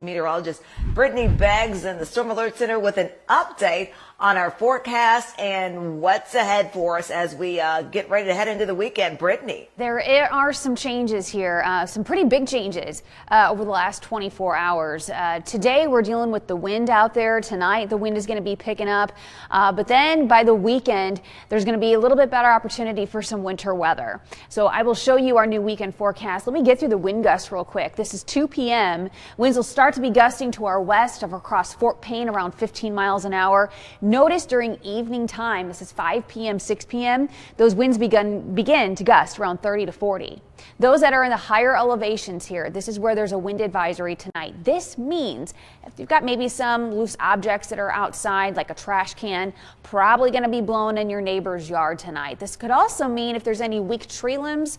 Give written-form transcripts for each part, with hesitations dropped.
Meteorologist Brittany Beggs in the Storm Alert Center with an update on our forecast and what's ahead for us as we get ready to head into the weekend. Brittany. There are some changes here, some pretty big changes over the last 24 hours. Today we're dealing with the wind out there. Tonight the wind is going to be picking up, but then by the weekend there's going to be a little bit better opportunity for some winter weather. So I will show you our new weekend forecast. Let me get through the wind gusts real quick. This is 2 p.m. Winds will start to be gusting to our west of across Fort Payne around 15 miles an hour. Notice during evening time, this is 5 p.m., 6 p.m., those winds begin to gust around 30 to 40. Those that are in the higher elevations here, this is where there's a wind advisory tonight. This means if you've got maybe some loose objects that are outside, like a trash can, probably going to be blown in your neighbor's yard tonight. This could also mean if there's any weak tree limbs,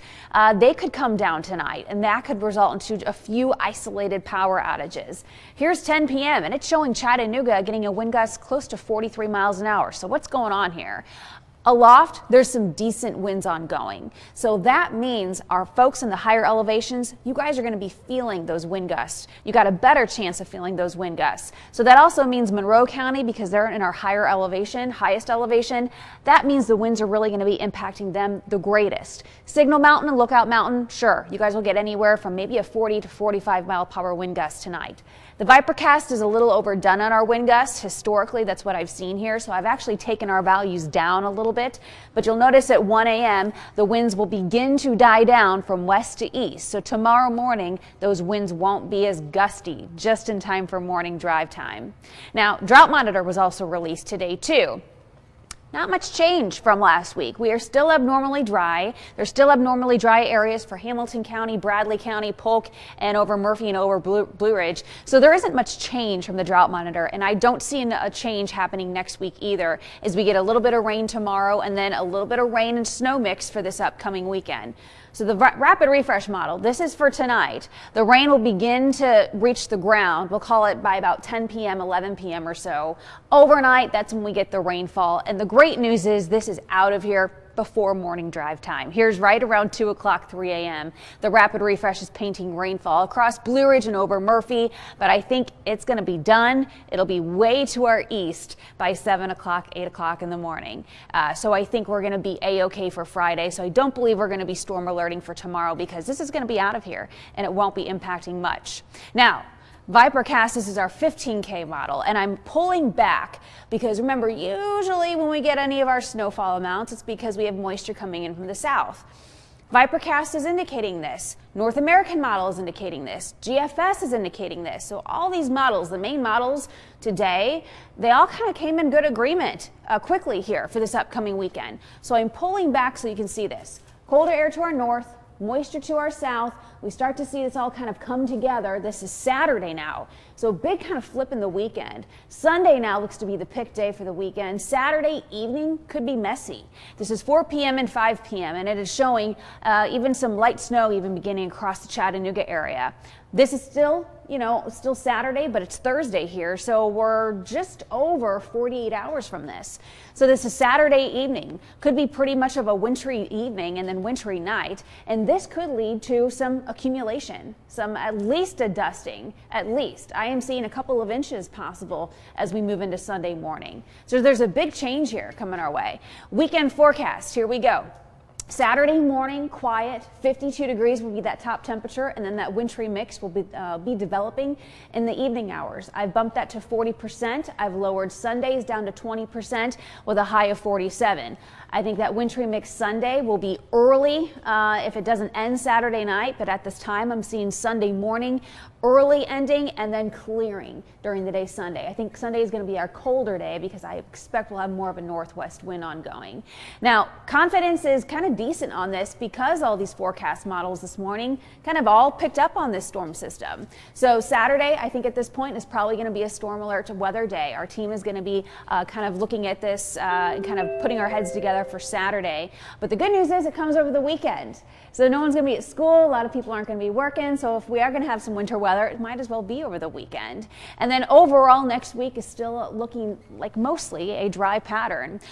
they could come down tonight, and that could result into a few isolated power outages. Here's 10 p.m. and it's showing Chattanooga getting a wind gust close to 43 miles an hour. So what's going on here? Aloft, there's some decent winds ongoing. So that means our folks in the higher elevations, you guys are going to be feeling those wind gusts. You got a better chance of feeling those wind gusts. So that also means Monroe County, because they're in our higher elevation, highest elevation, that means the winds are really going to be impacting them the greatest. Signal Mountain and Lookout Mountain, sure, you guys will get anywhere from maybe a 40 to 45 mile per hour wind gust tonight. The Vipercast is a little overdone on our wind gusts. Historically, that's what I've seen here. So I've actually taken our values down a little bit, but you'll notice at 1 a.m. the winds will begin to die down from west to east. So tomorrow morning, those winds won't be as gusty, just in time for morning drive time. Now, Drought Monitor was also released today too. Not much change from last week. We are still abnormally dry. There's still abnormally dry areas for Hamilton County, Bradley County, Polk, and over Murphy and over Blue Ridge. So there isn't much change from the Drought Monitor, and I don't see a change happening next week either, as we get a little bit of rain tomorrow and then a little bit of rain and snow mix for this upcoming weekend. So the rapid refresh model, this is for tonight. The rain will begin to reach the ground. We'll call it by about 10 p.m., 11 p.m. or so. Overnight, that's when we get the rainfall. And the great news is this is out of here before morning drive time. Here's right around 2 o'clock, 3 a.m. The rapid refresh is painting rainfall across Blue Ridge and over Murphy, but I think it's going to be done. It'll be way to our east by 7 o'clock, 8 o'clock in the morning. So I think we're going to be A-OK for Friday. So I don't believe we're going to be storm alerting for tomorrow, because this is going to be out of here and it won't be impacting much. Now, Vipercast, this is our 15K model, and I'm pulling back because remember, usually when we get any of our snowfall amounts, it's because we have moisture coming in from the south. Vipercast is indicating this. North American model is indicating this. GFS is indicating this. So all these models, the main models today, they all kind of came in good agreement quickly here for this upcoming weekend. So I'm pulling back so you can see this. Colder air to our north, moisture to our south. We start to see this all kind of come together. This is Saturday now. So big kind of flip in the weekend. Sunday now looks to be the pick day for the weekend. Saturday evening could be messy. This is 4 p.m. and 5 p.m. and it is showing even some light snow even beginning across the Chattanooga area. This is still, still Saturday, but it's Thursday here, so we're just over 48 hours from this. So this is Saturday evening. Could be pretty much of a wintry evening and then wintry night, and this could lead to some accumulation, at least a dusting, at least. I am seeing a couple of inches possible as we move into Sunday morning. So there's a big change here coming our way. Weekend forecast, here we go. Saturday morning, quiet, 52 degrees will be that top temperature, and then that wintry mix will be developing in the evening hours. I've bumped that to 40%. I've lowered Sundays down to 20% with a high of 47. I think that wintry mix Sunday will be early if it doesn't end Saturday night, but at this time I'm seeing Sunday morning early ending and then clearing during the day Sunday. I think Sunday is going to be our colder day because I expect we'll have more of a northwest wind ongoing. Now, confidence is kind of decent on this because all these forecast models this morning kind of all picked up on this storm system. So Saturday, I think at this point is probably going to be a storm alert weather day. Our team is going to be kind of looking at this and kind of putting our heads together for Saturday. But the good news is it comes over the weekend. So no one's going to be at school. A lot of people aren't going to be working. So if we are going to have some winter weather, it might as well be over the weekend. And then overall next week is still looking like mostly a dry pattern.